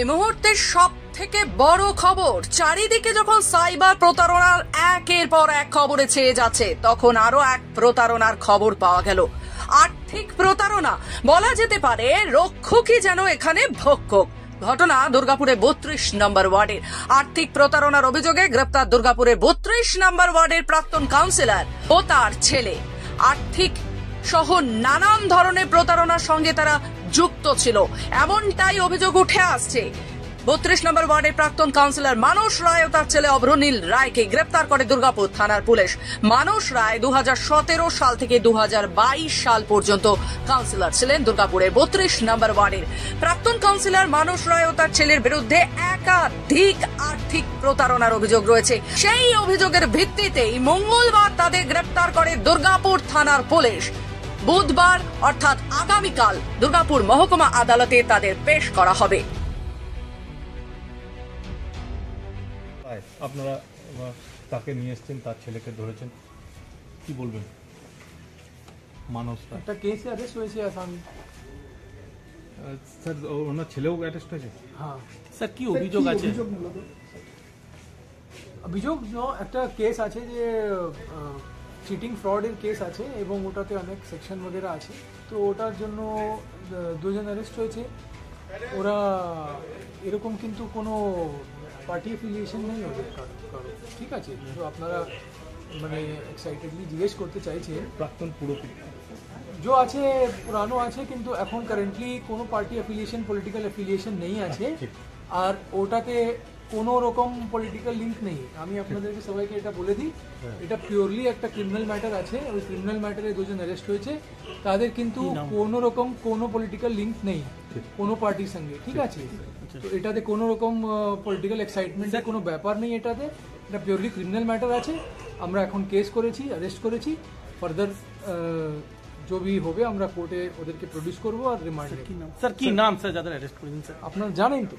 এই মুহূর্তে সব থেকে বড় খবর, চারিদিকে যখন সাইবার প্রতারণার একের পর এক খবরে ছেয়ে যাচ্ছে, তখন আরো এক প্রতারণার খবর পাওয়া গেল। আর্থিক প্রতারণা, বলা যেতে পারে রক্ষকই যেন এখানে ভক্ষক। ঘটনা দুর্গাপুরে 32 নম্বর ওয়ার্ডের। আর্থিক প্রতারণার অভিযোগে গ্রেপ্তার দুর্গাপুরের 32 নম্বর ওয়ার্ডের প্রাক্তন কাউন্সিলর ও তার ছেলে। আর্থিক সহ নানান ধরনের প্রতারণার সঙ্গে তারা যুক্ত ছিল, এমনটাই অভিযোগ উঠে আসছে। 32 নম্বর ওয়ার্ডের প্রাক্তন কাউন্সিলর মানস রায় ও তার ছেলে অভ্রনীল রায়কে গ্রেপ্তার করে দুর্গাপুর থানার পুলিশ। মানস রায় 2017 সাল থেকে 2022 সাল পর্যন্ত কাউন্সিলর ছিলেন দুর্গাপুরের 32 নম্বর ওয়ার্ডের। প্রাক্তন কাউন্সিলর মানস রায় ও তার ছেলের বিরুদ্ধে একাধিক আর্থিক প্রতারণার অভিযোগ রয়েছে। সেই অভিযোগের ভিত্তিতেই মঙ্গলবার তাদের গ্রেপ্তার করে দুর্গাপুর থানার পুলিশ। বুধবার অর্থাৎ আগামীকাল দুর্গাপুর মহকুমা আদালতে তাদের পেশ করা হবে। আপনারা তাকে নিয়ে এসেছেন, তার ছেলেকে ধরেছেন, কি বলবেন? মানস একটা কেসে অ্যারেস্ট হয়েছে আসামি। স্যার ওনার ছেলেও অ্যারেস্ট হয়েছে? হ্যাঁ স্যার, কি অভিযোগ আছে? অভিযোগ একটা কেস আছে যে চিটিং ফ্রডের কেস আছে এবং ওটাতে অনেক সেকশন বগেরা আছে, তো ওটার জন্য দুজন অ্যারেস্ট হয়েছে। ওরা এরকম কিন্তু কোনো পার্টি অ্যাফিলিয়েশন নেই ওদের কারো, ঠিক আছে? তো আপনারা মানে এক্সাইটেডলি জিজ্ঞেস করতে চাইছে প্রাক্তন পুরোপুরি जो আছে পুরানো আছে, কিন্তু এখন কারেন্টলি কোনো পার্টি অ্যাফিলিয়েশন পলিটিক্যাল অ্যাফিলিয়েশন নেই আছে, আর ওটাতে কোনো রকম পলিটিক্যাল লিঙ্ক নেই। আমি আপনাদেরকে সবাইকে এটা বলে দিই, এটা পিওরলি একটা ক্রিমিনাল ম্যাটার আছে। ওই ক্রিমিনাল ম্যাটারে দুজন অ্যারেস্ট হয়েছে, তাদের কিন্তু কোনো রকম কোনো পলিটিক্যাল লিঙ্ক নেই কোনো পার্টির সঙ্গে, ঠিক আছে? তো এটাতে কোনো রকম পলিটিক্যাল এক্সাইটমেন্টের কোনো ব্যাপার নেই এটাতে, এটা পিওরলি ক্রিমিনাল ম্যাটার আছে। আমরা এখন কেস করেছি, অ্যারেস্ট করেছি, ফার্দার जो भी হবে আমরা কোর্টে ওদেরকে প্রডিউস করবো আর রিমান্ডে। স্যার কি নাম স্যার যাদের অ্যারেস্ট করেছেন? স্যার আপনারা জানেন তো।